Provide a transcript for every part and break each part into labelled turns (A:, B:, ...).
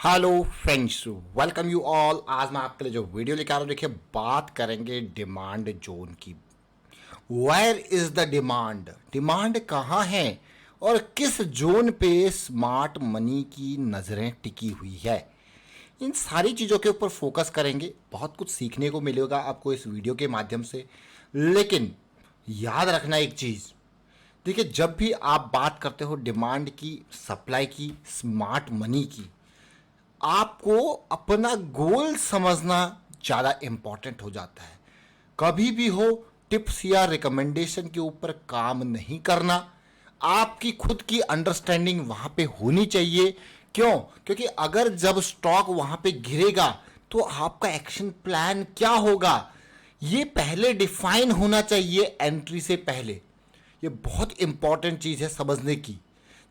A: Hello friends, welcome you all. आज मैं आपके लिए जो वीडियो लेकर आ रहा हूँ, देखिए बात करेंगे डिमांड जोन की। Where is the demand, demand कहाँ है और किस जोन पे स्मार्ट मनी की नज़रें टिकी हुई है। इन सारी चीज़ों के ऊपर फोकस करेंगे। बहुत कुछ सीखने को मिलेगा आपको इस वीडियो के माध्यम से। लेकिन याद रखना एक चीज़, देखिए जब भी आप बात करते हो डिमांड की, सप्लाई की, स्मार्ट मनी की, आपको अपना गोल समझना ज़्यादा इंपॉर्टेंट हो जाता है। कभी भी हो टिप्स या रिकमेंडेशन के ऊपर काम नहीं करना। आपकी खुद की अंडरस्टैंडिंग वहां पे होनी चाहिए। क्यों? क्योंकि अगर जब स्टॉक वहां पे गिरेगा तो आपका एक्शन प्लान क्या होगा, ये पहले डिफाइन होना चाहिए एंट्री से पहले। ये बहुत इंपॉर्टेंट चीज़ है समझने की।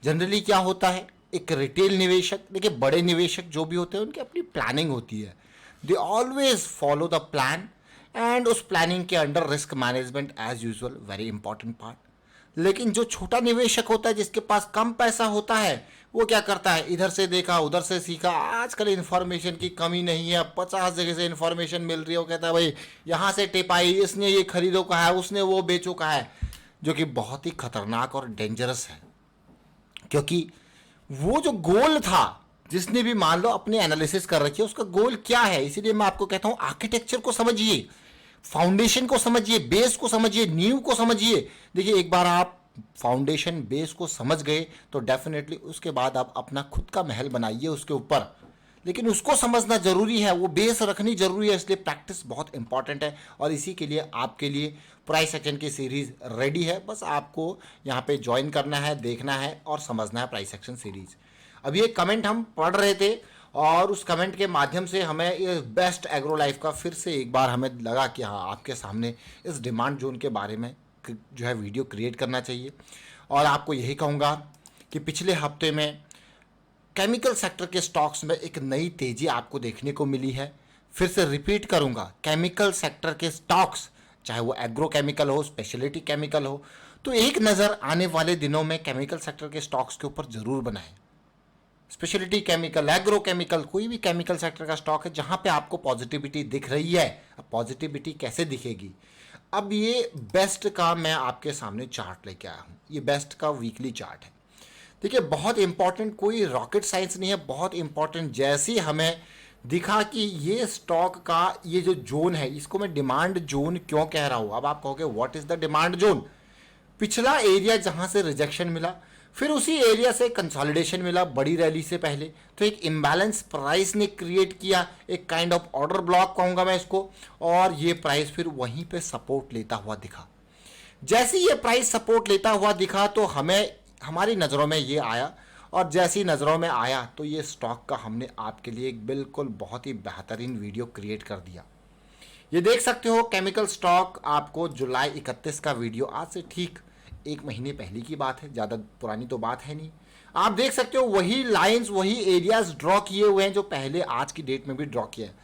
A: जनरली क्या होता है, एक रिटेल निवेशक, देखिए बड़े निवेशक जो भी होते हैं उनकी अपनी प्लानिंग होती है। They always follow the plan and उस प्लानिंग के under risk management as usual very important part. लेकिन जो छोटा निवेशक होता है, जिसके पास कम पैसा होता है, वो क्या करता है, इधर से देखा उधर से सीखा। आजकल इन्फॉर्मेशन की कमी नहीं है, 50 जगह से इन्फॉर्मेशन मिल रही है। वो कहता है भाई यहाँ से टिप आई, इसने ये खरीदो कहा है, उसने वो बेचो कहा है, जो कि बहुत ही खतरनाक और डेंजरस है। क्योंकि वो जो गोल था, जिसने भी मान लो अपने एनालिसिस कर रखी है, उसका गोल क्या है। इसीलिए मैं आपको कहता हूं आर्किटेक्चर को समझिए, फाउंडेशन को समझिए, बेस को समझिए, नींव को समझिए। देखिए एक बार आप फाउंडेशन बेस को समझ गए तो डेफिनेटली उसके बाद आप अपना खुद का महल बनाइए उसके ऊपर। लेकिन उसको समझना जरूरी है, वो बेस रखनी जरूरी है, इसलिए प्रैक्टिस बहुत इंपॉर्टेंट है। और इसी के लिए आपके लिए प्राइस एक्शन की सीरीज रेडी है। बस आपको यहाँ पे ज्वाइन करना है, देखना है और समझना है प्राइस एक्शन सीरीज। अभी एक कमेंट हम पढ़ रहे थे और उस कमेंट के माध्यम से हमें ये बेस्ट एग्रो लाइफ का फिर से एक बार हमें लगा कि हाँ, आपके सामने इस डिमांड जोन के बारे में जो है वीडियो क्रिएट करना चाहिए। और आपको यही कहूँगा कि पिछले हफ्ते में केमिकल सेक्टर के स्टॉक्स में एक नई तेजी आपको देखने को मिली है। फिर से रिपीट करूंगा, केमिकल सेक्टर के स्टॉक्स, चाहे वो एग्रो केमिकल हो, स्पेशलिटी केमिकल हो, तो एक नज़र आने वाले दिनों में केमिकल सेक्टर के स्टॉक्स के ऊपर जरूर बनाएं। स्पेशलिटी केमिकल, एग्रो केमिकल, कोई भी केमिकल सेक्टर का स्टॉक है जहां पे आपको पॉजिटिविटी दिख रही है। अब पॉजिटिविटी कैसे दिखेगी? अब ये बेस्ट का मैं आपके सामने चार्ट लेके आया हूं। ये बेस्ट का वीकली चार्ट है। देखिए बहुत इंपॉर्टेंट, कोई रॉकेट साइंस नहीं है, बहुत इंपॉर्टेंट। जैसे हमें दिखा कि ये स्टॉक का ये जो जोन है, इसको मैं डिमांड जोन क्यों कह रहा हूं। अब आप कहोगे what is the demand zone? पिछला एरिया जहां से रिजेक्शन मिला, फिर उसी एरिया से कंसोलिडेशन मिला बड़ी रैली से पहले, तो एक इम्बैलेंस प्राइस ने क्रिएट किया, एक काइंड ऑफ ऑर्डर ब्लॉक कहूंगा मैं इसको। और ये प्राइस फिर वहीं पे सपोर्ट लेता हुआ दिखा। जैसे ये प्राइस सपोर्ट लेता हुआ दिखा तो हमें, हमारी नज़रों में ये आया, और जैसी नज़रों में आया तो ये स्टॉक का हमने आपके लिए एक बिल्कुल बहुत ही बेहतरीन वीडियो क्रिएट कर दिया। ये देख सकते हो केमिकल स्टॉक, आपको जुलाई 31 का वीडियो, आज से ठीक एक महीने पहले की बात है, ज़्यादा पुरानी तो बात है नहीं। आप देख सकते हो वही लाइंस, वही एरियाज ड्रॉ किए हुए हैं जो पहले आज की डेट में भी ड्रॉ किया है।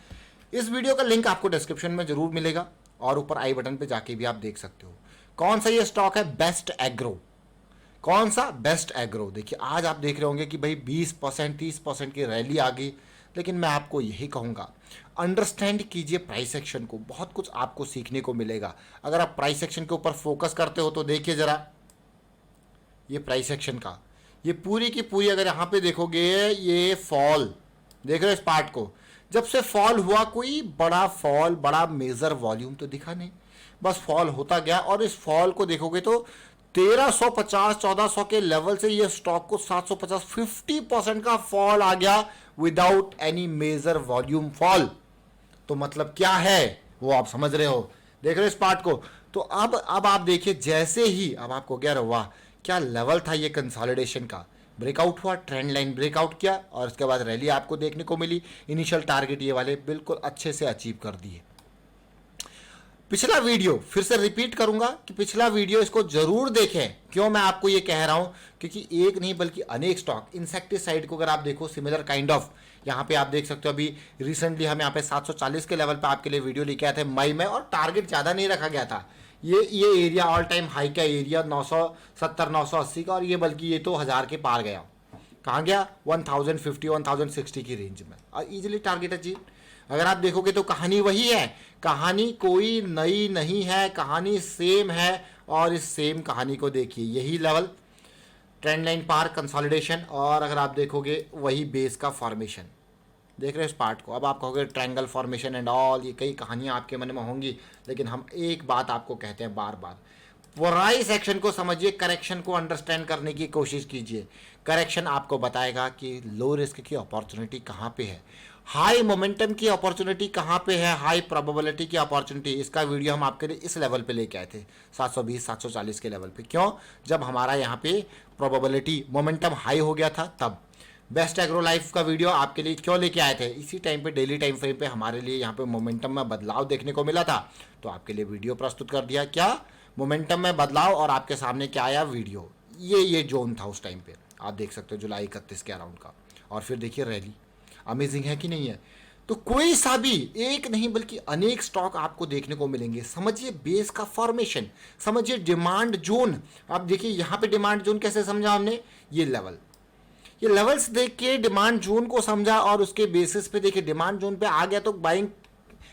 A: इस वीडियो का लिंक आपको डिस्क्रिप्शन में जरूर मिलेगा और ऊपर आई बटन पे जाके भी आप देख सकते हो। कौन सा ये स्टॉक है? Best agro. कौन सा? Best agro. देखिए आज आप देख रहे होंगे कि भाई 20% 30% की रैली आ गई। लेकिन मैं आपको यही कहूँगा, अंडरस्टैंड कीजिए प्राइस एक्शन को, बहुत कुछ आपको सीखने को मिलेगा। अगर आप प्राइस एक्शन के ऊपर फोकस करते हो तो देखिए ज़रा ये प्राइस एक्शन का, ये पूरी की पूरी अगर यहाँ पे देखोगे, ये फॉल देख रहे हो इस पार्ट को, जब से फॉल हुआ कोई बड़ा फॉल, बड़ा मेजर वॉल्यूम तो दिखा नहीं, बस फॉल होता गया। और इस फॉल को देखोगे तो 1350 1400 के लेवल से ये स्टॉक को 750 50% का फॉल आ गया without any major volume fall. तो मतलब क्या है वो आप समझ रहे हो, देख रहे हो इस पार्ट को। तो अब आप देखिए, जैसे ही अब आपको क्या, वाह क्या लेवल था ये कंसोलिडेशन का, ब्रेकआउट हुआ, ट्रेंड लाइन ब्रेकआउट किया और उसके बाद रैली आपको देखने को मिली। इनिशियल टारगेट ये वाले बिल्कुल अच्छे से अचीव कर दिए। पिछला वीडियो फिर से रिपीट करूंगा कि पिछला वीडियो इसको जरूर देखें। क्यों मैं आपको ये कह रहा हूं? क्योंकि एक नहीं बल्कि अनेक स्टॉक, इंसेक्टिसाइड को अगर आप देखो सिमिलर काइंड ऑफ, यहाँ पे आप देख सकते हो अभी रिसेंटली हम यहाँ पे 740 के लेवल पे आपके लिए वीडियो लेके आए थे मई में, और टारगेट ज़्यादा नहीं रखा गया था। ये एरिया ऑल टाइम हाई का एरिया 970 980 का, और ये बल्कि ये तो 1000 के पार गया। कहाँ गया 1050 1060 की रेंज में और इजीली टारगेट अचीव। अगर आप देखोगे तो कहानी वही है, कहानी कोई नई नहीं है, कहानी सेम है। और इस सेम कहानी को देखिए, यही लेवल, ट्रेंड लाइन पार, कंसोलिडेशन, और अगर आप देखोगे वही बेस का फॉर्मेशन। देख रहे हो इस पार्ट को। अब आप कहोगे ट्रायंगल फॉर्मेशन एंड ऑल, ये कई कहानियां आपके मन में होंगी, लेकिन हम एक बात आपको कहते हैं बार बार, प्राइस एक्शन को समझिए, करेक्शन को अंडरस्टैंड करने की कोशिश कीजिए। करेक्शन आपको बताएगा कि लो रिस्क की अपॉर्चुनिटी कहाँ पे है, हाई मोमेंटम की अपॉर्चुनिटी कहाँ पे है, हाई प्रोबेबिलिटी की अपॉर्चुनिटी। इसका वीडियो हम आपके लिए इस लेवल पे लेके आए थे 720 740 के लेवल पे। क्यों? जब हमारा यहाँ पे प्रोबेबिलिटी मोमेंटम हाई हो गया था तब। बेस्ट एग्रो लाइफ का वीडियो आपके लिए क्यों लेके आए थे? इसी टाइम पे, डेली टाइम फ्रेम पे हमारे लिए यहाँ पे मोमेंटम में बदलाव देखने को मिला था, तो आपके लिए वीडियो प्रस्तुत कर दिया। क्या मोमेंटम में बदलाव, और आपके सामने क्या आया वीडियो, ये जोन था उस टाइम पे, आप देख सकते हो जुलाई 31 के अराउंड का। और फिर देखिए रैली, अमेजिंग है कि नहीं है? तो कोई सा भी एक नहीं बल्कि अनेक स्टॉक आपको देखने को मिलेंगे। समझिए बेस का फॉर्मेशन, समझिए डिमांड जोन। आप देखिए यहाँ पे डिमांड जोन कैसे समझा हमने, ये लेवल्स देख के डिमांड जोन को समझा, और उसके बेसिस पे देखिए डिमांड जोन पे आ गया तो बाइंग।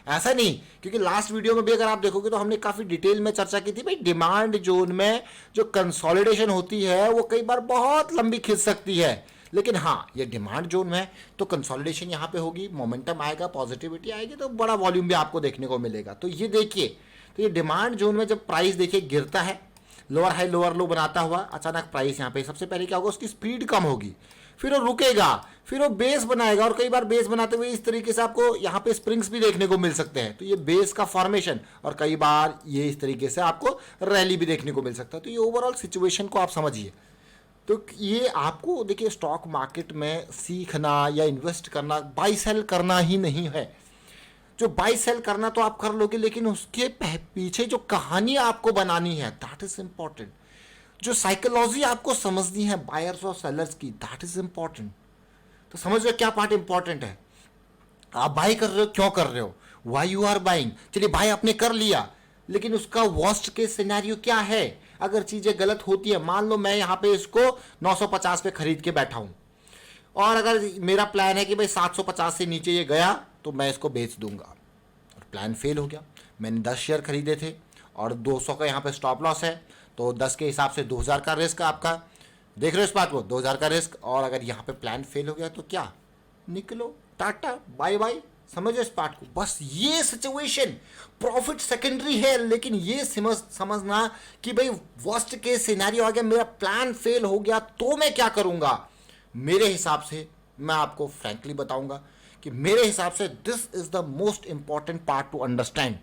A: ऐसा नहीं, क्योंकि लास्ट वीडियो में भी अगर आप देखोगे तो हमने काफी डिटेल में चर्चा की थी भाई, डिमांड जोन में जो कंसोलिडेशन होती है वो कई बार बहुत लंबी खिंच सकती है, लेकिन हाँ ये डिमांड जोन में है तो कंसोलिडेशन यहाँ पे होगी, मोमेंटम आएगा, पॉजिटिविटी आएगी, तो बड़ा वॉल्यूम भी आपको देखने को मिलेगा। तो ये देखिए, तो ये डिमांड जोन में जब प्राइस देखिए गिरता है, लोअर हाई लोअर लो बनाता हुआ, अचानक प्राइस यहाँ पे सबसे पहले क्या होगा, उसकी स्पीड कम होगी, फिर वो रुकेगा, फिर वो बेस बनाएगा, और कई बार बेस बनाते हुए इस तरीके से आपको यहाँ पे स्प्रिंग्स भी देखने को मिल सकते हैं। तो ये बेस का फॉर्मेशन, और कई बार ये इस तरीके से आपको रैली भी देखने को मिल सकता है। तो ये ओवरऑल सिचुएशन को आप समझिए। तो ये आपको देखिए स्टॉक मार्केट में सीखना या इन्वेस्ट करना बाई सेल करना ही नहीं है। जो बाई सेल करना तो आप कर लोगे, लेकिन उसके पीछे जो कहानी आपको बनानी है, दैट इज इंपॉर्टेंट। जो साइकोलॉजी आपको समझनी है बायर्स और सेलर्स की, दैट इज इंपॉर्टेंट। तो समझ लो क्या पार्ट इंपॉर्टेंट है। आप बाई कर रहे हो, क्यों कर रहे हो, वाई यू आर बाइंग। चलिए बाई आपने कर लिया, लेकिन उसका वर्स्ट केस सिनेरियो क्या है अगर चीजें गलत होती है। मान लो मैं यहाँ पे इसको 950 पे खरीद के बैठा हूं, और अगर मेरा प्लान है कि भाई 750 से नीचे ये गया तो मैं इसको बेच दूंगा, और प्लान फेल हो गया। मैंने 10 शेयर खरीदे थे और 200 का यहाँ पे स्टॉप लॉस है, तो 10 के हिसाब से 2000 का रिस्क आपका, देख रहे हो इस बात को, 2000 का रिस्क। और अगर यहाँ पे प्लान फेल हो गया तो क्या, निकलो, टाटा बाय बाय। समझो इस पार्ट को। बस ये सिचुएशन, प्रॉफिट सेकेंडरी है, लेकिन ये समझना कि भाई वर्स्ट केस सिनेरियो आ गया, मेरा प्लान फेल हो गया तो मैं क्या करूंगा। मेरे हिसाब से मैं आपको फ्रैंकली बताऊंगा कि मेरे हिसाब से this is the most important part two understand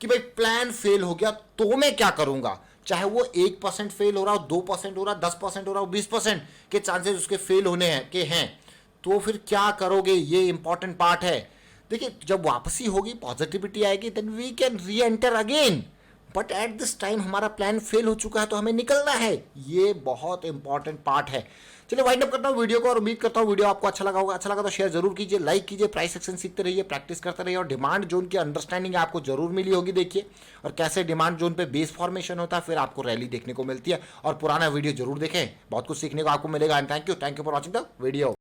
A: कि भाई प्लान फेल हो गया तो मैं क्या करूंगा। चाहे वो 1% फेल हो रहा हो, 2% हो रहा, 10% हो रहा हो, 20% के चांसेस उसके फेल होने हैं, तो फिर क्या करोगे, ये इंपॉर्टेंट पार्ट है। देखिए जब वापसी होगी, पॉजिटिविटी आएगी, then we can re enter again, but at this time हमारा प्लान फेल हो चुका है तो हमें निकलना है। ये बहुत इंपॉर्टेंट पार्ट है। चलिए वाइंड अप करता हूँ वीडियो को, और उम्मीद करता हूँ वीडियो आपको अच्छा लगा होगा। अच्छा लगा तो शेयर जरूर कीजिए, लाइक कीजिए, प्राइस एक्शन सीखते रहिए, प्रैक्टिस करते रहिए, और डिमांड जोन की अंडरस्टैंडिंग आपको जरूर मिली होगी। देखिए और कैसे डिमांड जोन पे बेस फॉर्मेशन होता है, फिर आपको रैली देखने को मिलती है। और पुराना वीडियो जरूर देखें, बहुत कुछ सीखने को आपको मिलेगा। And thank you for watching the video.